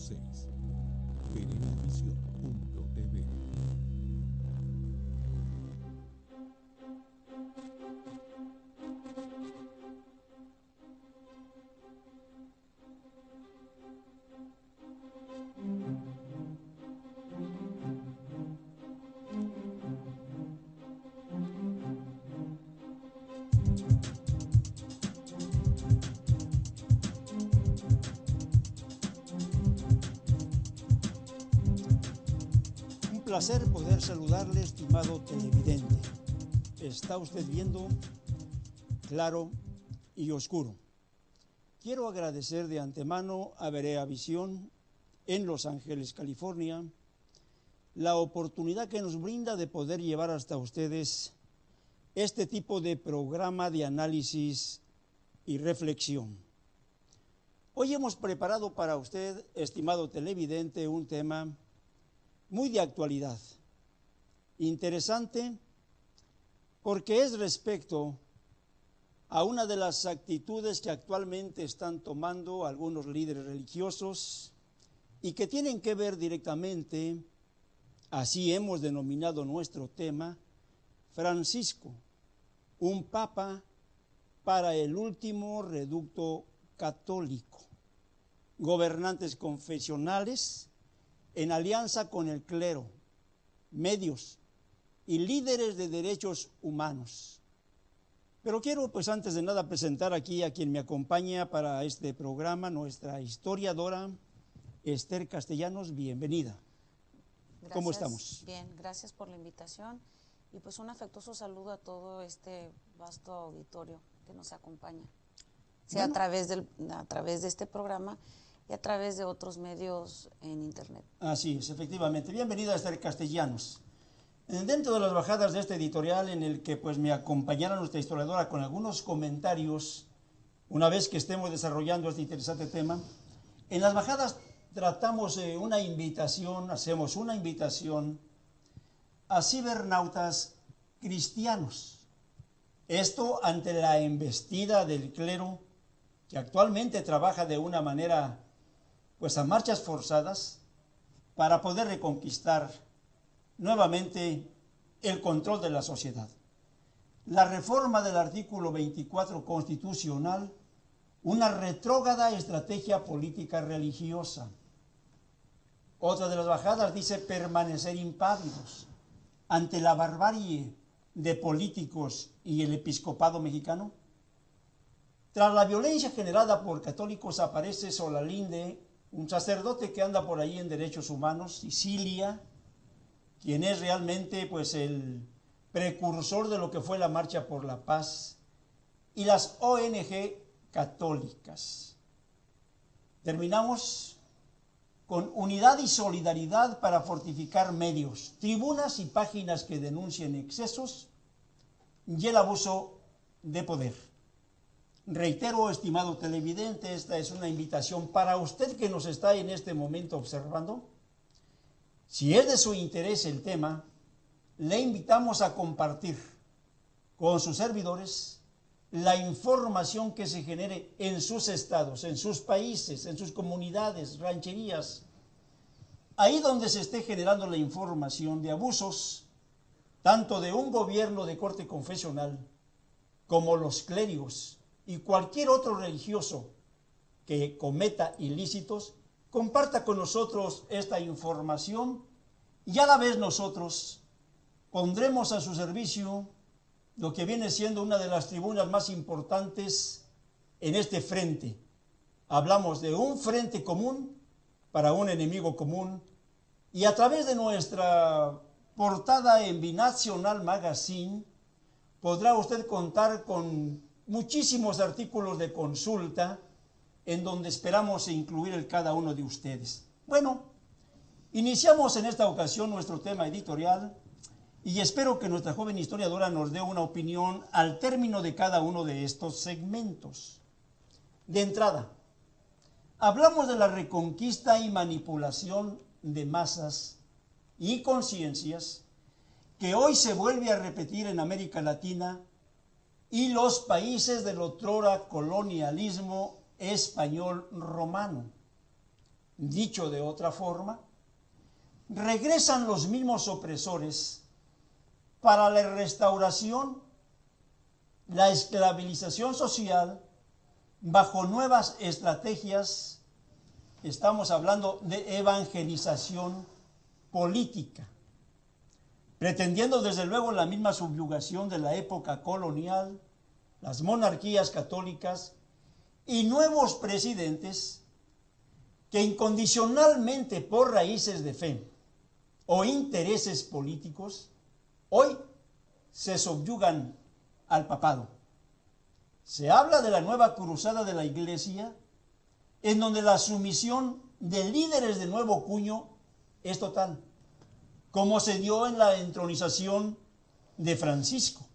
6. Venevisión.tv. Placer poder saludarle, estimado televidente. Está usted viendo Claro y Oscuro. Quiero agradecer de antemano a Berea Visión en Los Ángeles, California, la oportunidad que nos brinda de poder llevar hasta ustedes este tipo de programa de análisis y reflexión. Hoy hemos preparado para usted, estimado televidente, un tema muy de actualidad, interesante, porque es respecto a una de las actitudes que actualmente están tomando algunos líderes religiosos y que tienen que ver directamente, así hemos denominado nuestro tema, Francisco, un papa para el último reducto católico, gobernantes confesionales en alianza con el clero, medios y líderes de derechos humanos. Pero quiero, pues antes de nada, presentar aquí a quien me acompaña para este programa, nuestra historiadora Esther Castellanos. Bienvenida. Gracias. ¿Cómo estamos? Bien, gracias por la invitación y pues un afectuoso saludo a todo este vasto auditorio que nos acompaña, sea bueno, a través de este programa y a través de otros medios en internet. Así es, efectivamente. Bienvenida a Esther Castellanos. Dentro de las bajadas de este editorial en el que pues me acompañará nuestra historiadora con algunos comentarios, una vez que estemos desarrollando este interesante tema, en las bajadas tratamos una invitación, hacemos una invitación a cibernautas cristianos. Esto ante la embestida del clero que actualmente trabaja de una manera pues a marchas forzadas para poder reconquistar nuevamente el control de la sociedad. La reforma del artículo 24 constitucional, una retrógrada estrategia política religiosa. Otra de las bajadas dice permanecer impávidos ante la barbarie de políticos y el episcopado mexicano. Tras la violencia generada por católicos aparece Solalinde, un sacerdote que anda por ahí en derechos humanos, Sicilia, quien es realmente pues el precursor de lo que fue la Marcha por la Paz, y las ONG católicas. Terminamos con unidad y solidaridad para fortificar medios, tribunas y páginas que denuncien excesos y el abuso de poder. Reitero, estimado televidente, esta es una invitación para usted que nos está en este momento observando. Si es de su interés el tema, le invitamos a compartir con sus servidores la información que se genere en sus estados, en sus países, en sus comunidades, rancherías, ahí donde se esté generando la información de abusos, tanto de un gobierno de corte confesional como los clérigos y cualquier otro religioso que cometa ilícitos, comparta con nosotros esta información y a la vez nosotros pondremos a su servicio lo que viene siendo una de las tribunas más importantes en este frente. Hablamos de un frente común para un enemigo común y a través de nuestra portada en Binacional Magazine podrá usted contar con muchísimos artículos de consulta en donde esperamos incluir el cada uno de ustedes. Bueno, iniciamos en esta ocasión nuestro tema editorial y espero que nuestra joven historiadora nos dé una opinión al término de cada uno de estos segmentos. De entrada, hablamos de la reconquista y manipulación de masas y conciencias que hoy se vuelve a repetir en América Latina y los países del otrora colonialismo español romano. Dicho de otra forma, regresan los mismos opresores para la restauración, la esclavización social, bajo nuevas estrategias. Estamos hablando de evangelización política, pretendiendo desde luego la misma subyugación de la época colonial, las monarquías católicas y nuevos presidentes que incondicionalmente por raíces de fe o intereses políticos, hoy se subyugan al papado. Se habla de la nueva cruzada de la Iglesia, en donde la sumisión de líderes de nuevo cuño es total, como se dio en la entronización de Francisco,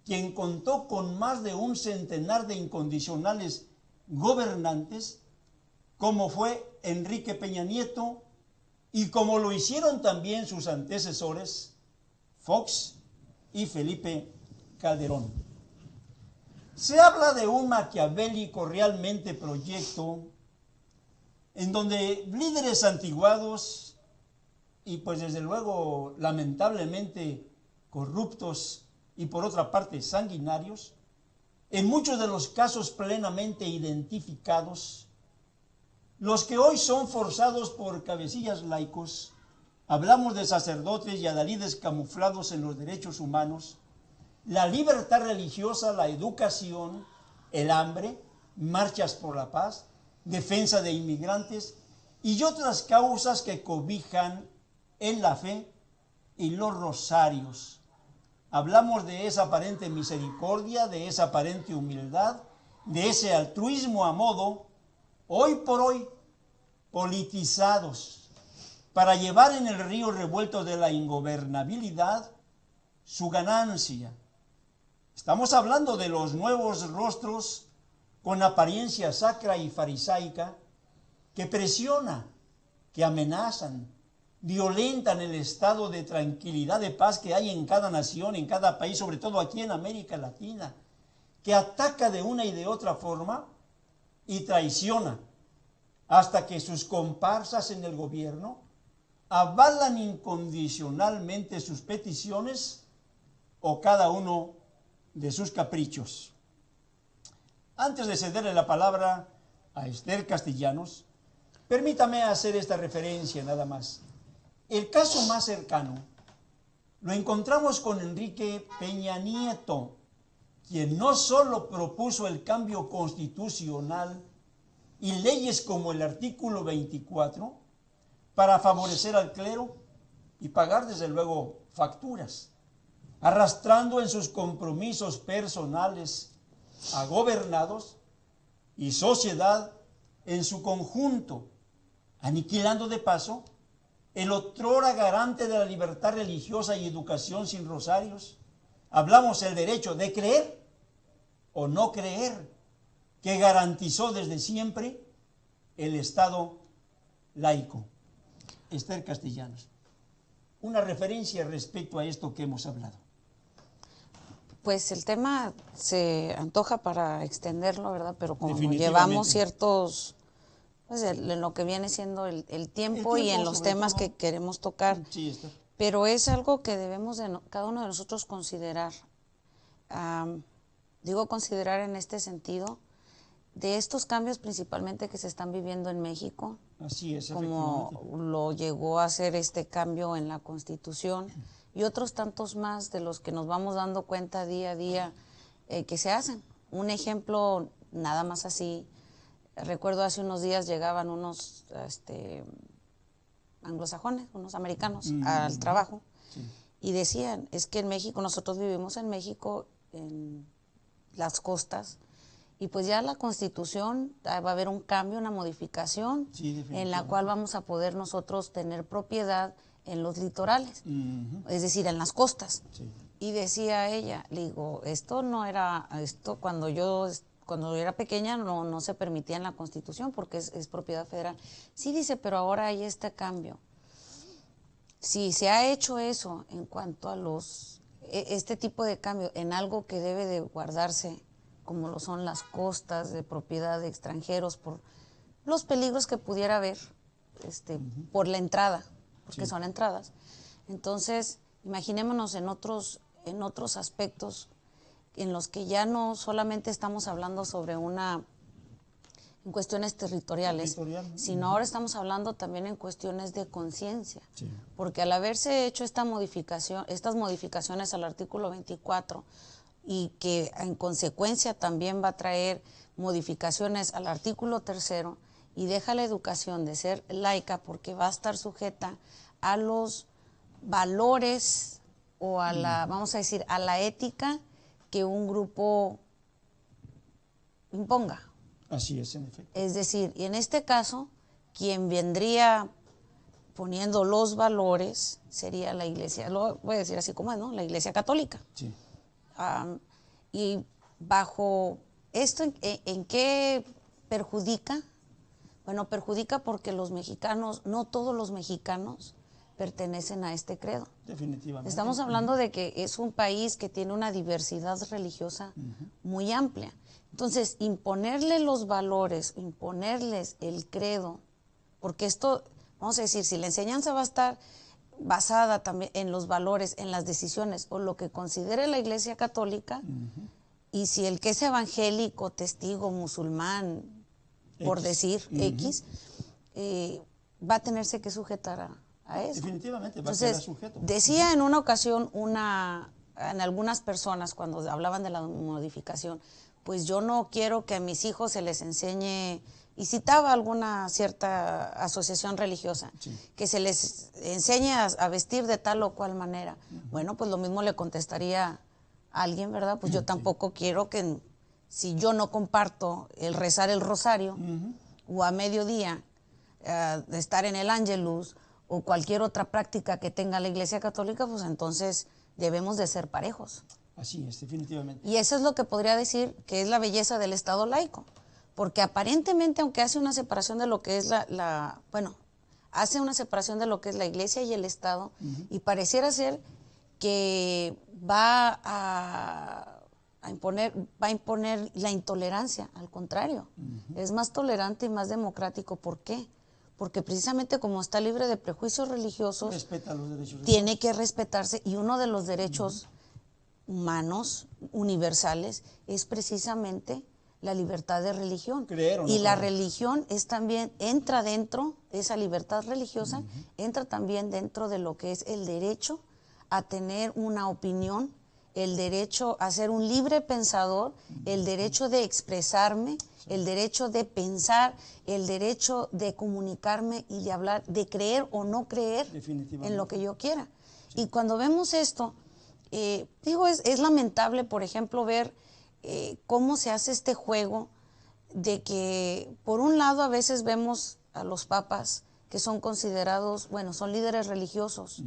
quien contó con más de un centenar de incondicionales gobernantes, como fue Enrique Peña Nieto y como lo hicieron también sus antecesores Fox y Felipe Calderón. Se habla de un maquiavélico realmente proyecto en donde líderes antiguados y pues desde luego lamentablemente corruptos y por otra parte sanguinarios, en muchos de los casos plenamente identificados, los que hoy son forzados por cabecillas laicos, hablamos de sacerdotes y adalides camuflados en los derechos humanos, la libertad religiosa, la educación, el hambre, marchas por la paz, defensa de inmigrantes y otras causas que cobijan en la fe y los rosarios. Hablamos de esa aparente misericordia, de esa aparente humildad, de ese altruismo a modo, hoy por hoy, politizados, para llevar en el río revuelto de la ingobernabilidad su ganancia. Estamos hablando de los nuevos rostros con apariencia sacra y farisaica que presionan, que amenazan, violentan el estado de tranquilidad, de paz que hay en cada nación, en cada país, sobre todo aquí en América Latina, que ataca de una y de otra forma y traiciona hasta que sus comparsas en el gobierno avalan incondicionalmente sus peticiones o cada uno de sus caprichos. Antes de cederle la palabra a Esther Castellanos, permítame hacer esta referencia nada más. El caso más cercano lo encontramos con Enrique Peña Nieto, quien no solo propuso el cambio constitucional y leyes como el artículo 24 para favorecer al clero y pagar desde luego facturas, arrastrando en sus compromisos personales a gobernados y sociedad en su conjunto, aniquilando de paso el otrora garante de la libertad religiosa y educación sin rosarios. Hablamos del derecho de creer o no creer, que garantizó desde siempre el Estado laico. Esther Castellanos, una referencia respecto a esto que hemos hablado. Pues el tema se antoja para extenderlo, ¿verdad? Pero como llevamos ciertos, pues en lo que viene siendo el tiempo y en los temas que queremos tocar. Sí, Esther. Pero es algo que debemos cada uno de nosotros considerar. Digo considerar en este sentido, de estos cambios principalmente que se están viviendo en México. Así es, como lo llegó a hacer este cambio en la Constitución y otros tantos más de los que nos vamos dando cuenta día a día que se hacen. Un ejemplo nada más así, recuerdo hace unos días llegaban unos anglosajones, unos americanos al trabajo y decían, es que en México, nosotros vivimos en México, en las costas, y pues ya la Constitución va a haber un cambio, una modificación, en la cual vamos a poder nosotros tener propiedad en los litorales, es decir, en las costas. Sí. Y decía ella, le digo, esto no era, cuando yo era pequeña no se permitía en la Constitución porque es propiedad federal. Sí, dice, pero ahora hay este cambio. Si se ha hecho eso en cuanto a este tipo de cambio en algo que debe de guardarse, como lo son las costas de propiedad de extranjeros, por los peligros que pudiera haber, por la entrada, porque Sí. son entradas. Entonces, imaginémonos en otros aspectos en los que ya no solamente estamos hablando sobre en cuestiones territoriales, sino ahora estamos hablando también en cuestiones de conciencia. Sí. Porque al haberse hecho estas modificaciones al artículo 24 y que en consecuencia también va a traer modificaciones al artículo 3 y deja la educación de ser laica porque va a estar sujeta a los valores o a la, vamos a decir, a la ética que un grupo imponga. Así es, en efecto. Es decir, y en este caso, quien vendría poniendo los valores sería la Iglesia, lo voy a decir así como es, ¿no? La Iglesia Católica. Sí. Y bajo esto, ¿en qué perjudica? Bueno, perjudica porque los mexicanos, no todos los mexicanos pertenecen a este credo. Definitivamente. Estamos hablando de que es un país que tiene una diversidad religiosa muy amplia. Entonces, imponerle los valores, imponerles el credo, porque esto, vamos a decir, si la enseñanza va a estar basada también en los valores, en las decisiones, o lo que considere la Iglesia Católica, y si el que es evangélico, testigo, musulmán, por decir X, va a tenerse que sujetar a eso. Definitivamente, va a Entonces, quedar sujeto. decía en una ocasión en algunas personas cuando hablaban de la modificación, pues yo no quiero que a mis hijos se les enseñe, y citaba alguna cierta asociación religiosa, que se les enseñe a vestir de tal o cual manera. Bueno, pues lo mismo le contestaría a alguien, ¿verdad? Pues yo tampoco quiero que, si yo no comparto el rezar el rosario, o a mediodía estar en el Ángelus, o cualquier otra práctica que tenga la Iglesia Católica, pues entonces debemos de ser parejos. Así es, definitivamente. Y eso es lo que podría decir que es la belleza del Estado laico, porque aparentemente, aunque hace una separación de lo que es hace una separación de lo que es la Iglesia y el Estado, y pareciera ser que va a imponer la intolerancia, al contrario, es más tolerante y más democrático. ¿Por qué? Porque precisamente como está libre de prejuicios religiosos, respeta los derechos de tiene todos. que respetarse, y uno de los derechos humanos universales es precisamente la libertad de religión. Creer o no y la creer. religión es también, entra dentro, esa libertad religiosa, entra también dentro de lo que es el derecho a tener una opinión, el derecho a ser un libre pensador, el derecho de expresarme, el derecho de pensar, el derecho de comunicarme y de hablar, de creer o no creer en lo que yo quiera. Y cuando vemos esto, es lamentable, por ejemplo, ver cómo se hace este juego de que, por un lado, a veces vemos a los papas que son considerados, bueno, son líderes religiosos,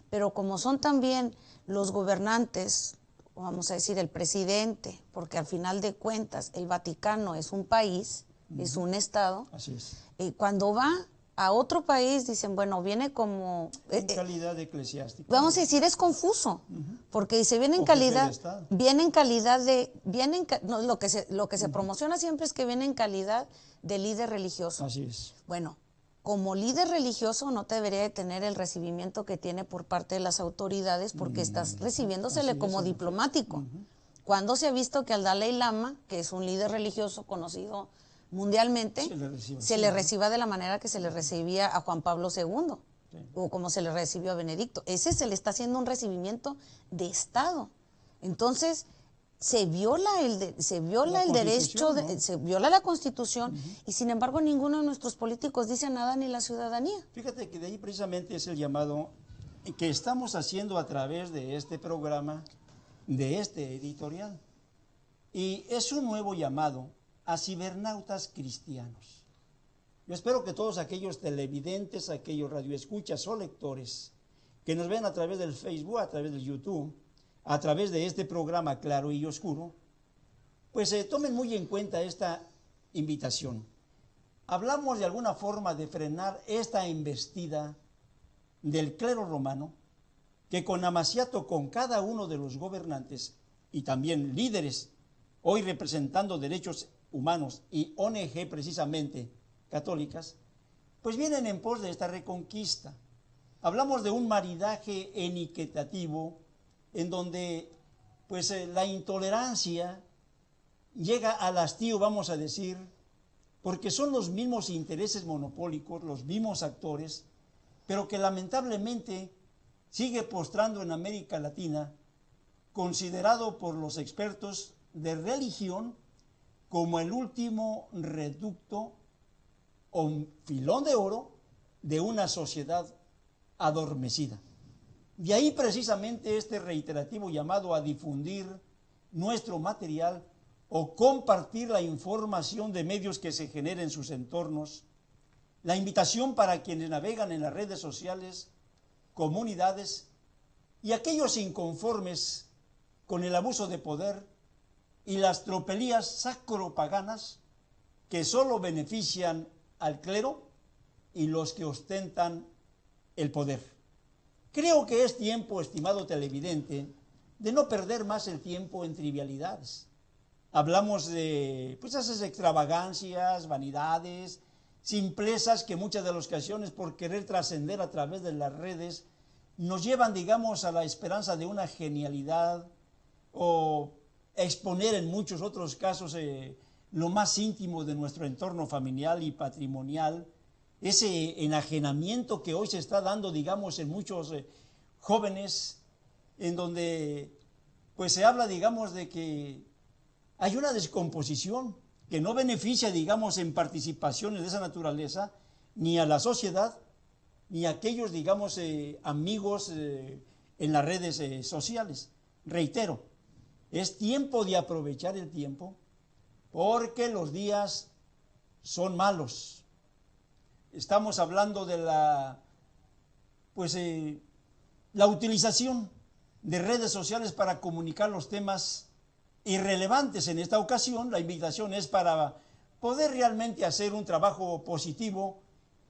pero como son también los gobernantes, vamos a decir el presidente, porque al final de cuentas el Vaticano es un país, es un estado. Así es. Cuando va a otro país dicen, bueno, viene como... En calidad de eclesiástico. Vamos a decir, es confuso, porque dice, viene en O jefe de calidad, Estado. no, lo que se promociona siempre es que viene en calidad de líder religioso. Así es. Bueno, como líder religioso no te debería de tener el recibimiento que tiene por parte de las autoridades, porque estás recibiéndosele Así como es, diplomático. Cuando se ha visto que al Dalai Lama, que es un líder religioso conocido mundialmente, se le reciba de la manera que se le recibía a Juan Pablo II, o como se le recibió a Benedicto. Ese se le está haciendo un recibimiento de Estado. Entonces, se viola el derecho, ¿no? se viola la Constitución, y sin embargo ninguno de nuestros políticos dice nada, ni la ciudadanía. Fíjate que de ahí precisamente es el llamado que estamos haciendo a través de este programa, de este editorial. Y es un nuevo llamado a cibernautas cristianos. Yo espero que todos aquellos televidentes, aquellos radioescuchas o lectores que nos ven a través del Facebook, a través del YouTube, a través de este programa Claro y Oscuro, pues tomen muy en cuenta esta invitación. Hablamos de alguna forma de frenar esta embestida del clero romano, que con amaciato con cada uno de los gobernantes y también líderes, hoy representando derechos humanos y ONG precisamente católicas, pues vienen en pos de esta reconquista. Hablamos de un maridaje eniquitativo en donde pues la intolerancia llega al hastío, vamos a decir, porque son los mismos intereses monopólicos, los mismos actores, pero que lamentablemente sigue postrando en América Latina, considerado por los expertos de religión como el último reducto o filón de oro de una sociedad adormecida. De ahí precisamente este reiterativo llamado a difundir nuestro material o compartir la información de medios que se generen en sus entornos, la invitación para quienes navegan en las redes sociales, comunidades y aquellos inconformes con el abuso de poder y las tropelías sacropaganas que solo benefician al clero y los que ostentan el poder. Creo que es tiempo, estimado televidente, de no perder más el tiempo en trivialidades. Hablamos de pues esas extravagancias, vanidades, simplezas que muchas de las ocasiones por querer trascender a través de las redes nos llevan, digamos, a la esperanza de una genialidad o exponer en muchos otros casos lo más íntimo de nuestro entorno familiar y patrimonial, ese enajenamiento que hoy se está dando, digamos, en muchos jóvenes, en donde pues se habla, digamos, de que hay una descomposición que no beneficia, digamos, en participaciones de esa naturaleza, ni a la sociedad, ni a aquellos, digamos, amigos en las redes sociales. Reitero, es tiempo de aprovechar el tiempo, porque los días son malos. Estamos hablando de la utilización de redes sociales para comunicar los temas irrelevantes. En esta ocasión, la invitación es para poder realmente hacer un trabajo positivo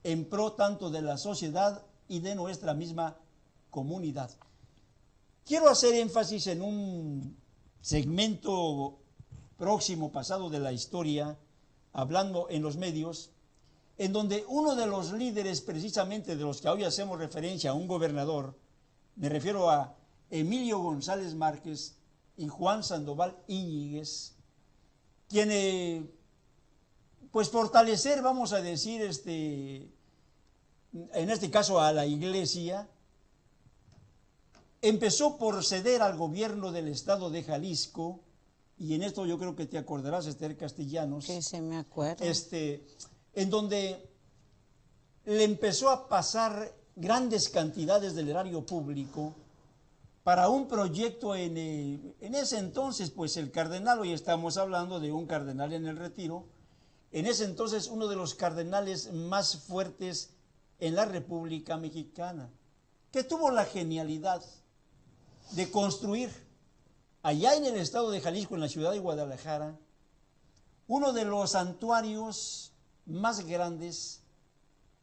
en pro tanto de la sociedad y de nuestra misma comunidad. Quiero hacer énfasis en un segmento próximo, pasado de la historia, hablando en los medios, en donde uno de los líderes precisamente de los que hoy hacemos referencia, a un gobernador, me refiero a Emilio González Márquez y Juan Sandoval Íñiguez, quien pues fortalecer, vamos a decir, en este caso a la iglesia, empezó por ceder al gobierno del estado de Jalisco, y en esto yo creo que te acordarás, Esther Castellanos. Que se me acuerda. En donde le empezó a pasar grandes cantidades del erario público para un proyecto en ese entonces, pues el cardenal, hoy estamos hablando de un cardenal en el retiro, en ese entonces uno de los cardenales más fuertes en la República Mexicana, que tuvo la genialidad de construir allá en el estado de Jalisco, en la ciudad de Guadalajara, uno de los santuarios más grandes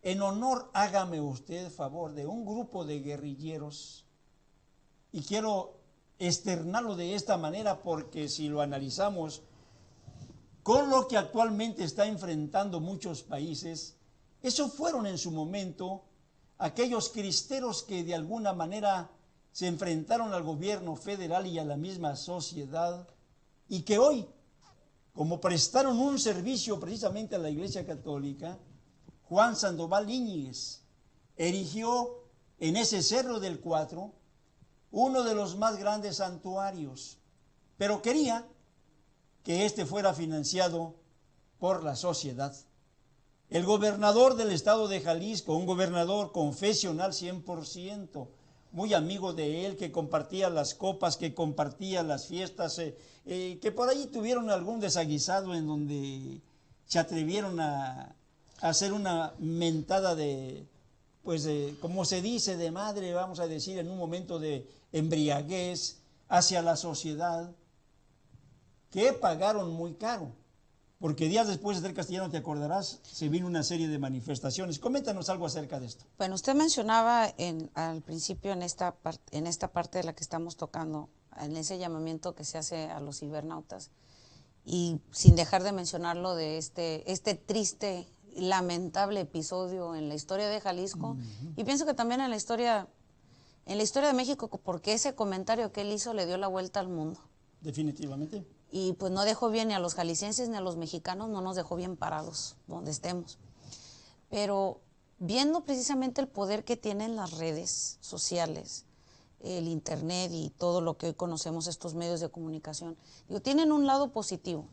en honor, hágame usted favor, de un grupo de guerrilleros. Y quiero externarlo de esta manera porque si lo analizamos con lo que actualmente está enfrentando muchos países, eso fueron en su momento aquellos cristeros que de alguna manera se enfrentaron al gobierno federal y a la misma sociedad, y que hoy, como prestaron un servicio precisamente a la Iglesia Católica, Juan Sandoval Íñiguez erigió en ese Cerro del Cuatro uno de los más grandes santuarios, pero quería que este fuera financiado por la sociedad. El gobernador del estado de Jalisco, un gobernador confesional 100%, muy amigo de él, que compartía las copas, que compartía las fiestas, que por ahí tuvieron algún desaguisado en donde se atrevieron a hacer una mentada como se dice, de madre, vamos a decir, en un momento de embriaguez hacia la sociedad, que pagaron muy caro, porque días después, Esther Castellano, te acordarás, se vino una serie de manifestaciones. Coméntanos algo acerca de esto. Bueno, usted mencionaba al principio en esta parte de la que estamos tocando, en ese llamamiento que se hace a los cibernautas, y sin dejar de mencionarlo de este triste lamentable episodio en la historia de Jalisco y pienso que también en la historia de México, porque ese comentario que él hizo le dio la vuelta al mundo. Definitivamente. Y pues no dejó bien ni a los jaliscienses ni a los mexicanos, no nos dejó bien parados donde estemos. Pero viendo precisamente el poder que tienen las redes sociales, el internet y todo lo que hoy conocemos, estos medios de comunicación, digo, tienen un lado positivo.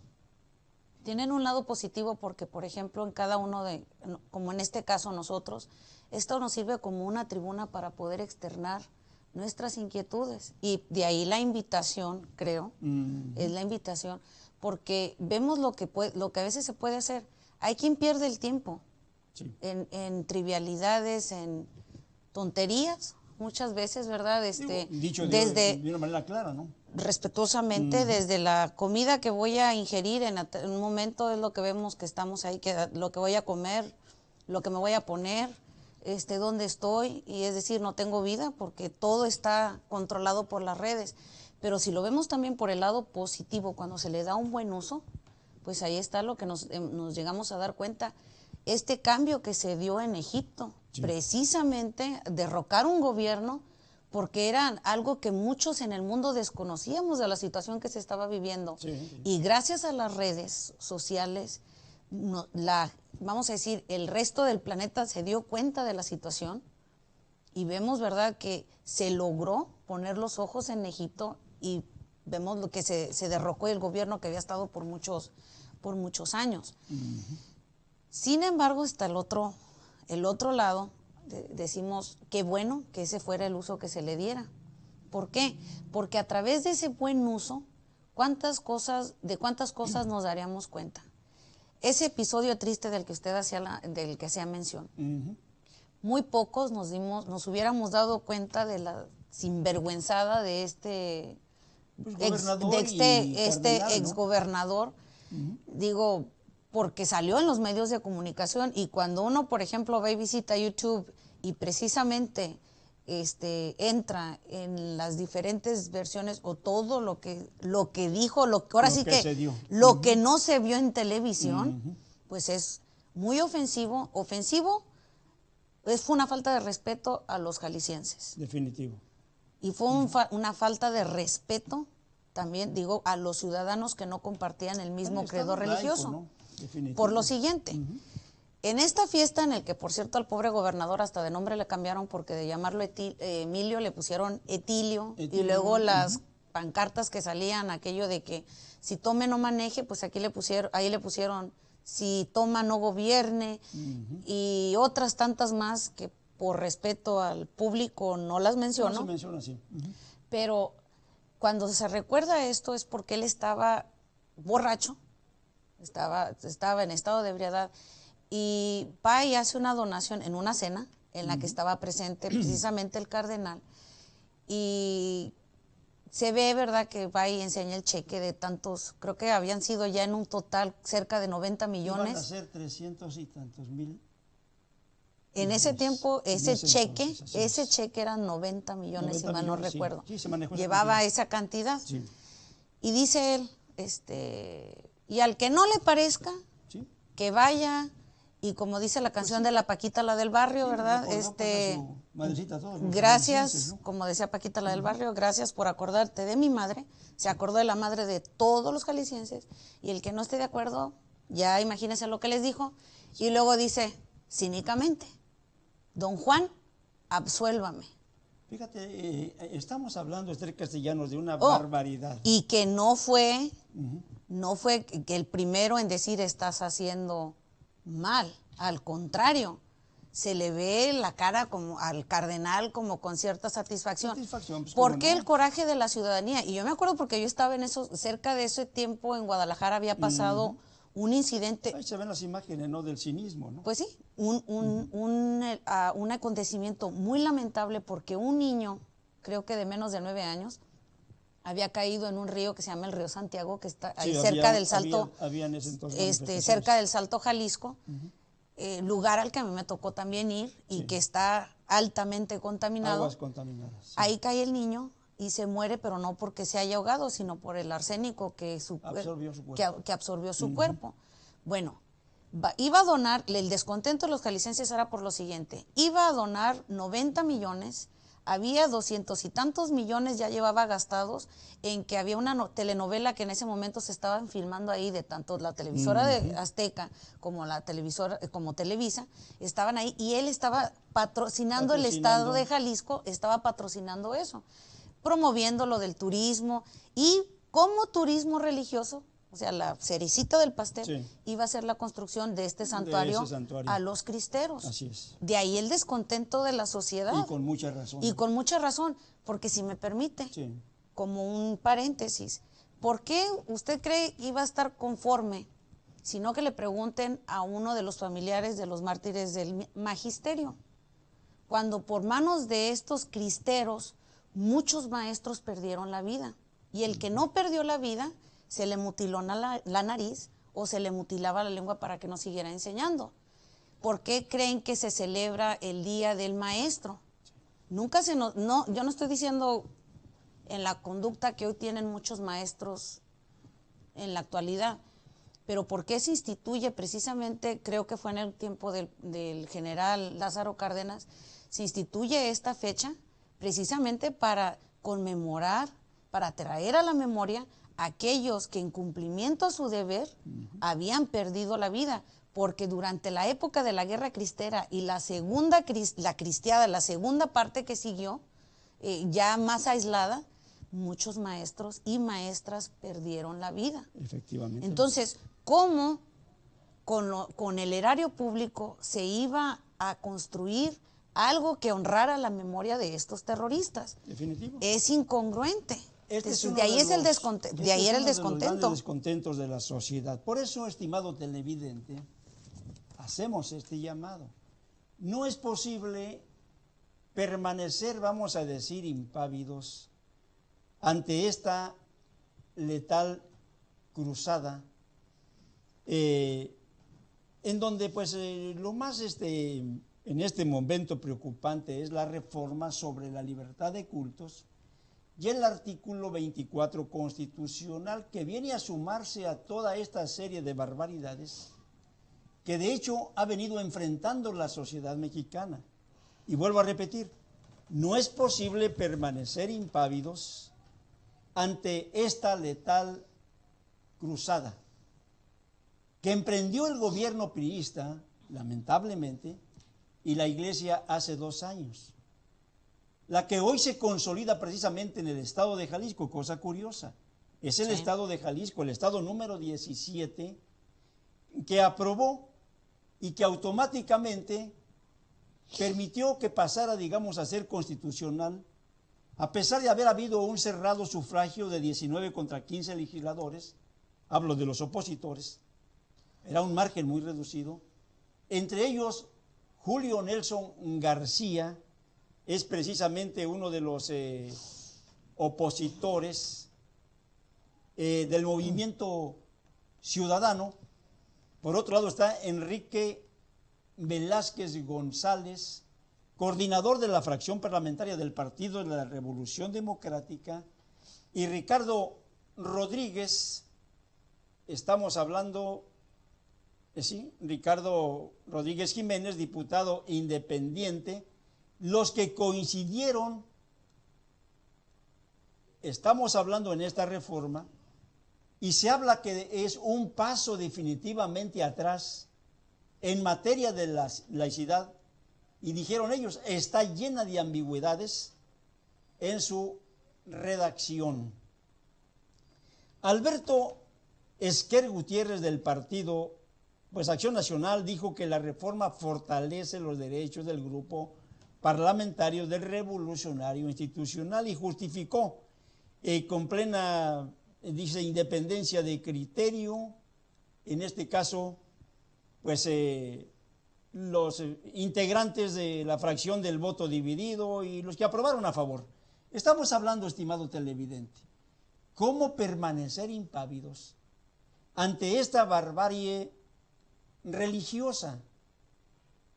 Tienen un lado positivo porque, por ejemplo, en cada uno de, como en este caso nosotros, esto nos sirve como una tribuna para poder externar nuestras inquietudes. Y de ahí la invitación, creo, es la invitación, porque vemos lo que a veces se puede hacer. Hay quien pierde el tiempo en trivialidades, en tonterías, muchas veces, ¿verdad? Dicho desde de una manera clara, ¿no? Respetuosamente, desde la comida que voy a ingerir en un momento es lo que vemos que estamos ahí, lo que voy a comer, lo que me voy a poner, dónde estoy, y es decir, no tengo vida porque todo está controlado por las redes. Pero si lo vemos también por el lado positivo, cuando se le da un buen uso, pues ahí está lo que nos llegamos a dar cuenta. Este cambio que se dio en Egipto, precisamente derrocar un gobierno, porque era algo que muchos en el mundo desconocíamos de la situación que se estaba viviendo. Y gracias a las redes sociales, vamos a decir, el resto del planeta se dio cuenta de la situación y vemos, ¿verdad?, que se logró poner los ojos en Egipto y vemos lo que se derrocó el gobierno que había estado por muchos años. Sin embargo, está el otro lado. Decimos qué bueno que ese fuera el uso que se le diera. ¿Por qué? Porque a través de ese buen uso, ¿cuántas cosas nos daríamos cuenta? Ese episodio triste del que usted hacía mención, muy pocos nos hubiéramos dado cuenta de la sinvergüenzada de este exgobernador. Digo, porque salió en los medios de comunicación, y cuando uno, por ejemplo, va y visita YouTube y precisamente entra en las diferentes versiones o todo lo que dijo, lo que no se vio en televisión, pues es muy ofensivo. Fue una falta de respeto a los jaliscienses. Definitivo. Y fue una falta de respeto también, digo, a los ciudadanos que no compartían el mismo credo religioso. ¿No? Por lo siguiente, en esta fiesta en el que, por cierto, al pobre gobernador hasta de nombre le cambiaron, porque de llamarlo Emilio le pusieron Etilio, y luego las pancartas que salían, aquello de que si tome no maneje, pues ahí le pusieron si toma no gobierne, y otras tantas más que por respeto al público no las menciono. No se menciona así. Pero cuando se recuerda esto es porque él estaba borracho, estaba en estado de ebriedad, y va y hace una donación en una cena en la que estaba presente precisamente el cardenal, y se ve, ¿verdad?, que va y enseña el cheque de tantos, creo que habían sido ya en un total cerca de 90 millones. Iban a ser 300 y tantos mil. En ese tiempo, ese cheque eran 90 millones, si mal no recuerdo. Sí, se manejó llevaba esa cantidad. Sí. Y dice él, y al que no le parezca, que vaya, y como dice la canción de la Paquita, la del barrio, ¿verdad? Gracias, ¿no? Como decía Paquita, la del barrio, gracias por acordarte de mi madre. Se acordó de la madre de todos los jaliscienses, y el que no esté de acuerdo, ya imagínense lo que les dijo. Y luego dice, cínicamente, don Juan, absuélvame. Fíjate, estamos hablando, Esther Castellanos, de una barbaridad. Y que no fue que el primero en decir estás haciendo mal, al contrario, se le ve la cara como al cardenal como con cierta satisfacción. Pues, ¿Por qué el coraje de la ciudadanía? Y yo me acuerdo porque yo estaba cerca de ese tiempo en Guadalajara había pasado un incidente. Ahí se ven las imágenes, ¿no?, del cinismo, ¿no? Pues sí, un acontecimiento muy lamentable, porque un niño, creo que de menos de 9 años, había caído en un río que se llama el río Santiago, que está ahí cerca del Salto, cerca del Salto Jalisco, lugar al que a mí me tocó también ir y que está altamente contaminado. Aguas contaminadas. Sí. Ahí cae el niño y se muere, pero no porque se haya ahogado, sino por el arsénico que absorbió su cuerpo. Bueno, iba a donar, el descontento de los jaliscienses era por lo siguiente, iba a donar 90 millones, había 200 y tantos millones ya llevaba gastados en que había una telenovela que en ese momento se estaban filmando ahí, de tanto la televisora de Azteca como la televisora, como Televisa, estaban ahí y él estaba patrocinando, el estado de Jalisco estaba patrocinando eso, promoviendo lo del turismo y como turismo religioso. O sea, la cerecita del pastel iba a ser la construcción de este santuario, a los cristeros. Así es. De ahí el descontento de la sociedad. Y con mucha razón. Y con mucha razón, porque si me permite, como un paréntesis, ¿por qué usted cree que iba a estar conforme? Sino que le pregunten a uno de los familiares de los mártires del magisterio. Cuando por manos de estos cristeros, muchos maestros perdieron la vida. Y el que no perdió la vida, se le mutiló la nariz o se le mutilaba la lengua para que no siguiera enseñando. ¿Por qué creen que se celebra el Día del Maestro? Nunca yo no estoy diciendo en la conducta que hoy tienen muchos maestros en la actualidad, pero ¿por qué se instituye precisamente, creo que fue en el tiempo del general Lázaro Cárdenas, se instituye esta fecha precisamente para conmemorar, para traer a la memoria aquellos que en cumplimiento a su deber habían perdido la vida, porque durante la época de la Guerra Cristera y la cristiada, la segunda parte que siguió, ya más aislada, muchos maestros y maestras perdieron la vida. Efectivamente. Entonces, ¿cómo con el erario público se iba a construir algo que honrara la memoria de estos terroristas? Definitivo. Es incongruente. De ahí era el descontento. Los descontentos de la sociedad. Por eso, estimado televidente, hacemos este llamado. No es posible permanecer, vamos a decir, impávidos ante esta letal cruzada, en donde pues lo más en este momento preocupante es la reforma sobre la libertad de cultos y el artículo 24 constitucional, que viene a sumarse a toda esta serie de barbaridades que de hecho ha venido enfrentando la sociedad mexicana. Y vuelvo a repetir, no es posible permanecer impávidos ante esta letal cruzada que emprendió el gobierno priista, lamentablemente, y la Iglesia hace 2 años. La que hoy se consolida precisamente en el estado de Jalisco, cosa curiosa, es el estado de Jalisco, el estado número 17, que aprobó y que automáticamente permitió que pasara, digamos, a ser constitucional, a pesar de haber habido un cerrado sufragio de 19 contra 15 legisladores, hablo de los opositores, era un margen muy reducido, entre ellos Julio Nelson García, es precisamente uno de los opositores del movimiento ciudadano. Por otro lado está Enrique Velázquez González, coordinador de la fracción parlamentaria del Partido de la Revolución Democrática, y Ricardo Rodríguez, estamos hablando, Ricardo Rodríguez Jiménez, diputado independiente, los que coincidieron, estamos hablando en esta reforma, y se habla que es un paso definitivamente atrás en materia de la laicidad, y dijeron ellos, está llena de ambigüedades en su redacción. Alberto Esquer Gutiérrez del partido Acción Nacional dijo que la reforma fortalece los derechos del grupo parlamentario del Revolucionario Institucional y justificó con plena, dice, independencia de criterio, en este caso, pues los integrantes de la fracción del voto dividido y los que aprobaron a favor. Estamos hablando, estimado televidente, cómo permanecer impávidos ante esta barbarie religiosa,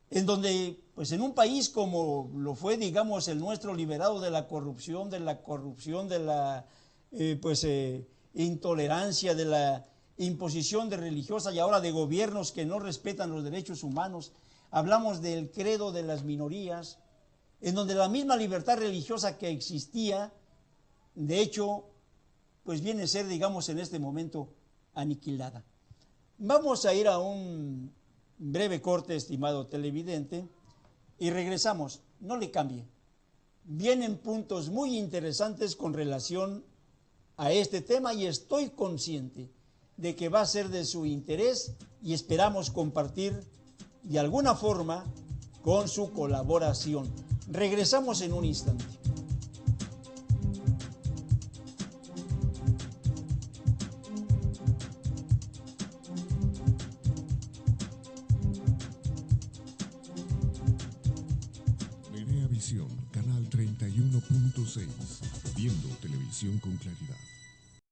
en donde, pues en un país como lo fue, digamos, el nuestro, liberado de la corrupción, de la intolerancia, de la imposición de religiosas y ahora de gobiernos que no respetan los derechos humanos. Hablamos del credo de las minorías, en donde la misma libertad religiosa que existía, de hecho, pues viene a ser, digamos, en este momento aniquilada. Vamos a ir a un breve corte, estimado televidente, y regresamos. No le cambie. Vienen puntos muy interesantes con relación a este tema y estoy consciente de que va a ser de su interés y esperamos compartir de alguna forma con su colaboración. Regresamos en un instante. Visión, canal 31.6, viendo televisión con claridad.